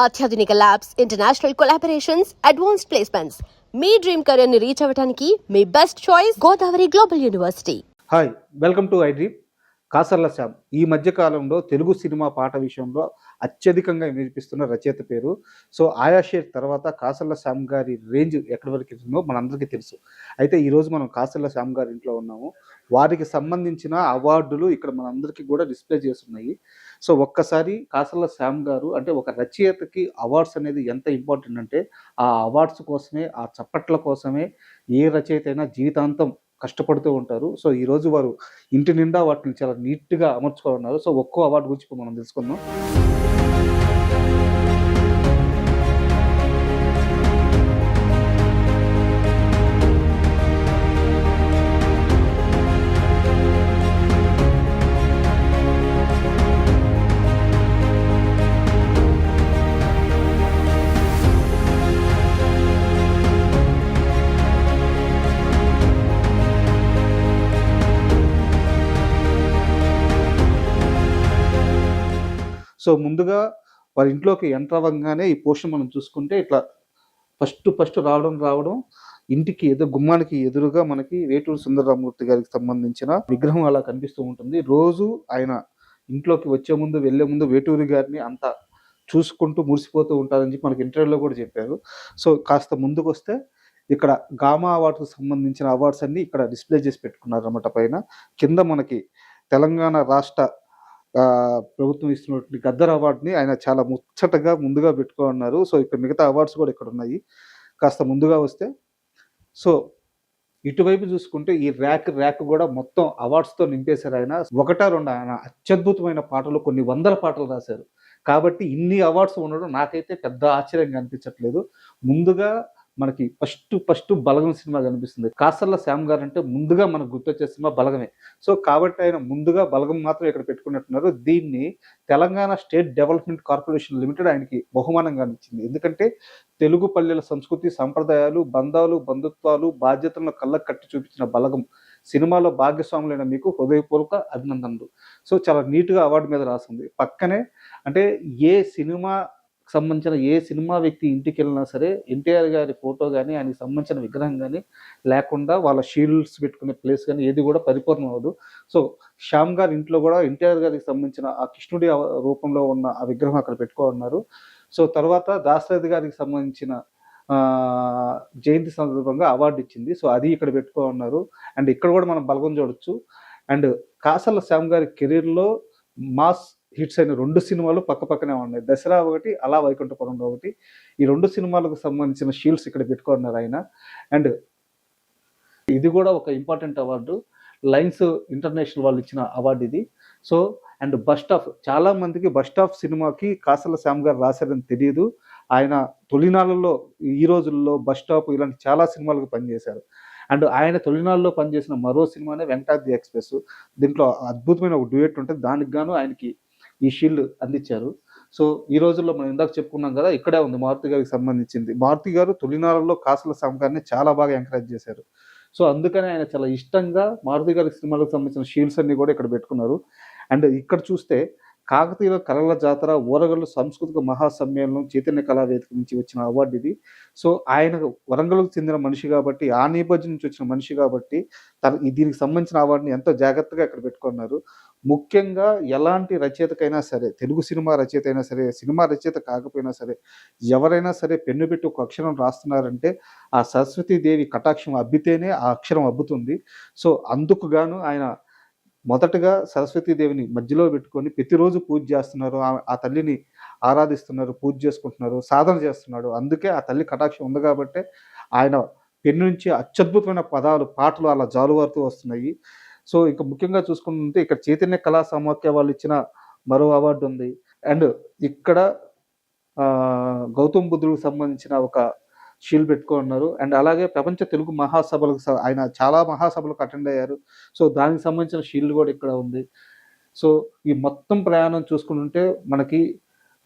అత్యాధునిక labs, international collaborations, advanced placements. మీ dream career ని రీచ్ అవ్వడానికి మీ best choice Godavari global university. Hi, welcome to I dream. Kasarla Shyam ఈ మధ్య కాలంలో తెలుగు సినిమా పాట విషయంలో అత్యధికంగా వినిపిస్తున్న రచయిత పేరు. సో ఆయా షేర్ తర్వాత కాసర్ల శ్యామ్ గారి రేంజ్ ఎక్కడి వరకు ఉందో మనందరికీ తెలుసు. అయితే ఈరోజు మనం కాసర్ల శ్యామ్ గారి ఇంట్లో ఉన్నాము. వారికి సంబంధించిన అవార్డులు ఇక్కడ మనందరికీ కూడా డిస్ప్లే చేస్తున్నాయి. సో ఒక్కసారి కాసర్ల శ్యామ్ గారు అంటే ఒక రచయితకి అవార్డ్స్ అనేది ఎంత ఇంపార్టెంట్ అంటే ఆ అవార్డ్స్ కోసమే, ఆ చప్పట్ల కోసమే ఏ రచయిత అయినా జీవితాంతం కష్టపడుతూ ఉంటారు. సో ఈరోజు వారు ఇంటి నిండా వాటిని చాలా నీట్‌గా అమర్చుకోనున్నారు. సో ఒక్కో అవార్డు గురించి ఇప్పుడు మనం తెలుసుకుందాం. సో ముందుగా వారి ఇంట్లోకి ఎంటర్ అవ్వంగానే ఈ పోర్షన్ మనం చూసుకుంటే ఇట్లా ఫస్ట్ రావడం ఇంటికి గుమ్మానికి ఎదురుగా మనకి వేటూరి సుందరరామూర్తి గారికి సంబంధించిన విగ్రహం అలా కనిపిస్తూ ఉంటుంది. రోజు ఆయన ఇంట్లోకి వచ్చే ముందు, వెళ్లే ముందు వేటూరి గారిని అంత చూసుకుంటూ మురిసిపోతూ ఉంటారని చెప్పి మనకి ఇంటర్వ్యూలో కూడా చెప్పారు. సో కాస్త ముందుకు వస్తే ఇక్కడ గామా అవార్డుకు సంబంధించిన అవార్డ్స్ అన్ని ఇక్కడ డిస్ప్లే చేసి పెట్టుకున్నారు అన్నమాట. పైన కింద మనకి తెలంగాణ రాష్ట్ర ప్రభుత్వం ఇస్తున్నటువంటి గద్దర్ అవార్డుని ఆయన చాలా ముచ్చటగా ముందుగా పెట్టుకున్నారు. సో ఇక్కడ మిగతా అవార్డ్స్ కూడా ఇక్కడ ఉన్నాయి. కాస్త ముందుగా వస్తే సో ఇటువైపు చూసుకుంటే ఈ ర్యాక్ కూడా మొత్తం అవార్డ్స్తో నింపేశారు. ఆయన ఒకటా రెండా ఆయన అత్యద్భుతమైన పాటలు, కొన్ని వందల పాటలు రాశారు. కాబట్టి ఇన్ని అవార్డ్స్ ఉండడం నాకైతే పెద్ద ఆశ్చర్యంగా అనిపించట్లేదు. ముందుగా మనకి ఫస్ట్ బలగం సినిమా కనిపిస్తుంది. కాసర్ల శ్యామ్ గారు అంటే ముందుగా మనకు గుర్తొచ్చే సినిమా బలగమే. సో కాబట్టి ఆయన ముందుగా బలగం మాత్రం ఇక్కడ పెట్టుకున్నట్టున్నారు. దీన్ని Telangana state development corporation limited ఆయనకి బహుమానంగా ఇచ్చింది. ఎందుకంటే తెలుగు పల్లెల సంస్కృతి, సంప్రదాయాలు, బంధాలు, బంధుత్వాలు, బాధ్యతలను కళ్ళకు కట్టి చూపించిన బలగం సినిమాలో భాగస్వాములైన మీకు హృదయపూర్వక అభినందనలు. సో చాలా నీట్గా అవార్డు మీద రాసింది. పక్కనే అంటే ఏ సినిమా సంబంధించిన ఏ సినిమా వ్యక్తి ఇంటికి వెళ్ళినా సరే ఎన్టీఆర్ గారి ఫోటో కానీ, ఆయనకి సంబంధించిన విగ్రహం కానీ లేకుండా వాళ్ళ షీల్డ్స్ పెట్టుకునే ప్లేస్ కానీ ఏది కూడా పరిపూర్ణం అవ్వదు. సో శ్యామ్ గారి ఇంట్లో కూడా ఎన్టీఆర్ గారికి సంబంధించిన ఆ కృష్ణుడి రూపంలో ఉన్న ఆ విగ్రహం అక్కడ పెట్టుకోనున్నారు. సో తర్వాత దాశరథి గారికి సంబంధించిన జయంతి సందర్భంగా అవార్డు ఇచ్చింది. సో అది ఇక్కడ పెట్టుకోనున్నారు. అండ్ ఇక్కడ కూడా మనం బలగం చూడొచ్చు. అండ్ కాసర్ల శ్యామ్ గారి కెరీర్లో మాస్ హిట్స్ అయిన 2 సినిమాలు పక్కనే ఉన్నాయి. దసరా ఒకటి, అలా వైకుంఠపురంలో ఒకటి. ఈ 2 సినిమాలకు సంబంధించిన షీల్డ్స్ ఇక్కడ పెట్టుకున్నారు ఆయన. అండ్ ఇది కూడా ఒక ఇంపార్టెంట్ అవార్డు. లైన్స్ ఇంటర్నేషనల్ వాళ్ళు ఇచ్చిన అవార్డు ఇది. సో అండ్ బస్ట్ ఆఫ్, చాలా మందికి బస్ట్ ఆఫ్ సినిమాకి కాసర్ల శ్యామ్ గారు రాశారని తెలియదు. ఆయన తొలినాళ్ళలో ఈ రోజుల్లో బస్ స్టాప్ ఇలాంటి చాలా సినిమాలకు పనిచేశారు. అండ్ ఆయన తొలినాళ్ళలో పనిచేసిన మరో సినిమానే వెంకటాద్రి ఎక్స్ప్రెస్. దీంట్లో అద్భుతమైన ఒక డ్యూయట్ ఉంటుంది. దానికి గాను ఆయనకి ఈ షీల్డ్ అందించారు. సో ఈ రోజుల్లో మనం ఇందాక చెప్పుకున్నాం కదా, ఇక్కడే ఉంది మారుతి గారికి సంబంధించింది. మారుతి గారు తొలినాళ్ళలో కాసర్ల శ్యామ్ గారిని చాలా బాగా ఎంకరేజ్ చేశారు. సో అందుకని ఆయన చాలా ఇష్టంగా మారుతి గారి సినిమాలకు సంబంధించిన షీల్డ్స్ అన్ని కూడా ఇక్కడ పెట్టుకున్నారు. అండ్ ఇక్కడ చూస్తే కాకతీయుల కళల జాతర, ఓరగల్లు సాంస్కృతిక మహాసమ్మేళనం, చైతన్య కళావేదిక నుంచి వచ్చిన అవార్డు ఇది. సో ఆయన వరంగల్కు చెందిన మనిషి కాబట్టి, ఆ నేపథ్యం నుంచి వచ్చిన మనిషి కాబట్టి దీనికి సంబంధించిన అవార్డుని ఎంతో జాగ్రత్తగా ఇక్కడ పెట్టుకున్నారు. ముఖ్యంగా ఎలాంటి రచయితకైనా సరే, తెలుగు సినిమా రచయిత అయినా సరే, సినిమా రచయిత కాకపోయినా సరే, ఎవరైనా సరే పెన్ను పెట్టి ఒక అక్షరం రాస్తున్నారంటే ఆ సరస్వతీదేవి కటాక్షం అబ్బితేనే ఆ అక్షరం అబ్బుతుంది. సో అందుకు గాను ఆయన మొదటగా సరస్వతీదేవిని మధ్యలో పెట్టుకొని ప్రతిరోజు పూజ చేస్తున్నారు. ఆ తల్లిని ఆరాధిస్తున్నారు, పూజ చేసుకుంటున్నారు, సాధన చేస్తున్నాడు. అందుకే ఆ తల్లి కటాక్షం ఉంది కాబట్టే ఆయన పెన్ను నుంచి అత్యద్భుతమైన పదాలు, పాటలు అలా జాలువారుతూ వస్తున్నాయి. సో ఇక ముఖ్యంగా చూసుకుంటే ఇక్కడ చైతన్య కళా సమాఖ్య వాళ్ళు ఇచ్చిన మరో అవార్డు ఉంది. అండ్ ఇక్కడ గౌతమ్ బుద్ధుడికి సంబంధించిన ఒక షీల్డ్ పెట్టుకున్నారు. అండ్ అలాగే ప్రపంచ తెలుగు మహాసభలకు ఆయన చాలా మహాసభలకు అటెండ్ అయ్యారు. సో దానికి సంబంధించిన షీల్డ్ కూడా ఇక్కడ ఉంది. సో ఈ మొత్తం ప్రయాణం చూసుకుంటుంటే మనకి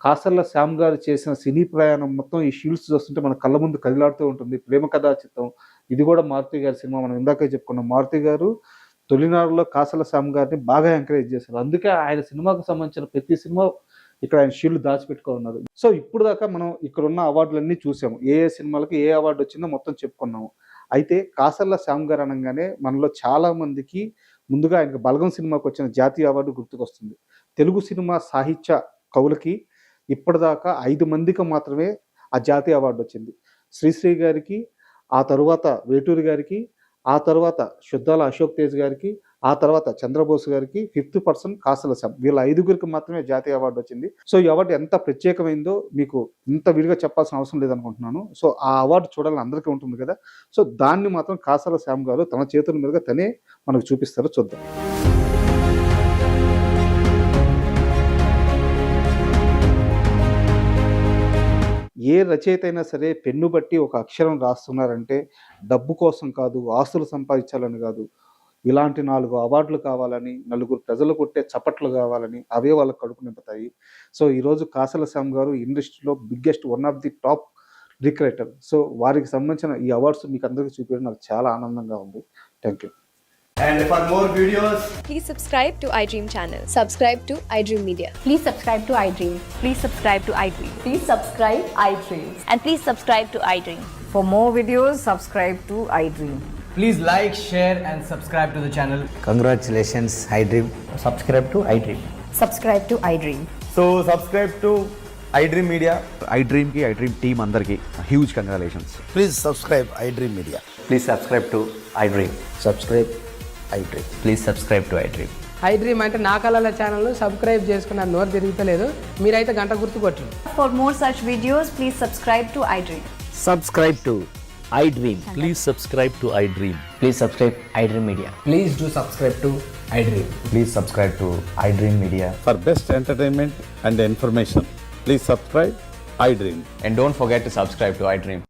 కాసర్ల శ్యామ్ గారు చేసిన సినీ ప్రయాణం మొత్తం ఈ షీల్డ్స్ చూస్తుంటే మన కళ్ళ ముందు కదిలాడుతూ ఉంటుంది. ప్రేమ కథా చిత్రం, ఇది కూడా మారుతి గారి సినిమా. మనం ఇందాకే చెప్పుకున్నాం, మారుతి గారు తొలినాడులో కాసర్ల శ్యామ్ గారిని బాగా ఎంకరేజ్ చేశారు. అందుకే ఆయన సినిమాకు సంబంధించిన ప్రతి సినిమా ఇక్కడ ఆయన షీల్డ్ దాచిపెట్టుకున్నాడు. సో ఇప్పుడు దాకా మనం ఇక్కడ ఉన్న అవార్డులన్నీ చూసాము. ఏ ఏ సినిమాలకి ఏ అవార్డు వచ్చిందో మొత్తం చెప్పుకున్నాము. అయితే కాసర్ల శ్యామ్ గారు అనగానే మనలో చాలా మందికి ముందుగా ఆయనకు బలగం సినిమాకి వచ్చిన జాతీయ అవార్డు గుర్తుకొస్తుంది. తెలుగు సినిమా సాహిత్య కవులకి ఇప్పటిదాకా 5 మందికి మాత్రమే ఆ జాతీయ అవార్డు వచ్చింది. శ్రీశ్రీ గారికి, ఆ తరువాత వేటూరి గారికి, ఆ తర్వాత శుద్ధాల అశోక్ తేజ్ గారికి, ఆ తర్వాత చంద్రబోస్ గారికి, 5th పర్సన్ కాసర్ల శ్యామ్. వీళ్ళ 5గురికి మాత్రమే జాతీయ అవార్డు వచ్చింది. సో ఈ అవార్డు ఎంత ప్రత్యేకమైందో మీకు ఇంత విడిగా చెప్పాల్సిన అవసరం లేదనుకుంటున్నాను. సో ఆ అవార్డు చూడాలని అందరికీ ఉంటుంది కదా. సో దాన్ని మాత్రం కాసర్ల శ్యామ్ గారు తన చేతుల మీదుగా తనే మనకు చూపిస్తారో చూద్దాం. ఏ రచయిత అయినా సరే పెన్ను బట్టి ఒక అక్షరం రాస్తున్నారంటే డబ్బు కోసం కాదు, ఆస్తులు సంపాదించాలని కాదు, ఇలాంటి 4 అవార్డులు కావాలని, నలుగురు ప్రజలు కొట్టే చప్పట్లు కావాలని, అవే వాళ్ళకి కడుపు నింపుతాయి. సో ఈరోజు కాసర్ల శ్యామ్ గారు ఇండస్ట్రీలో biggest one of the top lyric writer. So వారికి సంబంధించిన ఈ అవార్డ్స్ మీకు అందరికీ చూపించడం నాకు చాలా ఆనందంగా ఉంది. Thank you. And for more videos, Please subscribe to iDream channel. Subscribe to iDream Media. Please subscribe to iDream. Please subscribe to iDream. Please subscribe iDream. And please subscribe to iDream. For more videos, subscribe to iDream. please like, share, and subscribe to the channel. Congratulations, iDream. Subscribe to iDream. Subscribe to iDream. So subscribe to iDream Media. iDream ki iDream team andarki huge congratulations. Please subscribe iDream Media. Please subscribe to iDream. Subscribe iDream. Please subscribe to iDream. iDream అంటే నా కళల ఛానల్ను subscribe చేసుకున్న నోరు తిరుగుతలేదు. మీరైతే గంట గుర్తు కొట్టండి. For more such videos, please subscribe to iDream. Subscribe to iDream. Please subscribe to iDream. Please subscribe iDream Media. Please do subscribe to iDream. Please subscribe to iDream Media. For best entertainment and information, please subscribe iDream. And don't forget to subscribe to iDream.